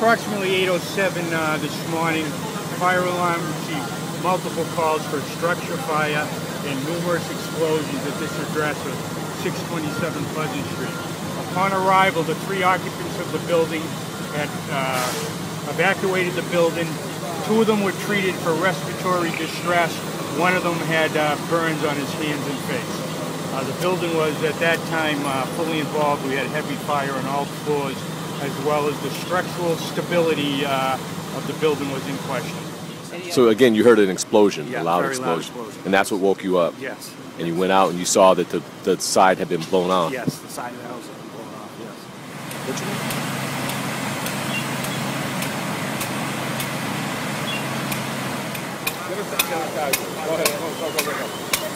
approximately 8:07 this morning. Fire alarm received multiple calls for structure fire and numerous explosions at this address of 627 Pleasant Street. Upon arrival, the 3 occupants of the building had evacuated the building. 2 of them were treated for respiratory distress. 1 of them had burns on his hands and face. The building was at that time fully involved. We had heavy fire on all floors, as well as the structural stability of the building was in question. So again, you heard an explosion, Yeah, a loud very explosion. loud explosion. And that's what woke you up? Yes. And you went out and you saw that the side had been blown off? Yes, the side of the house had been blown off, yes. What's your name? Go ahead, go.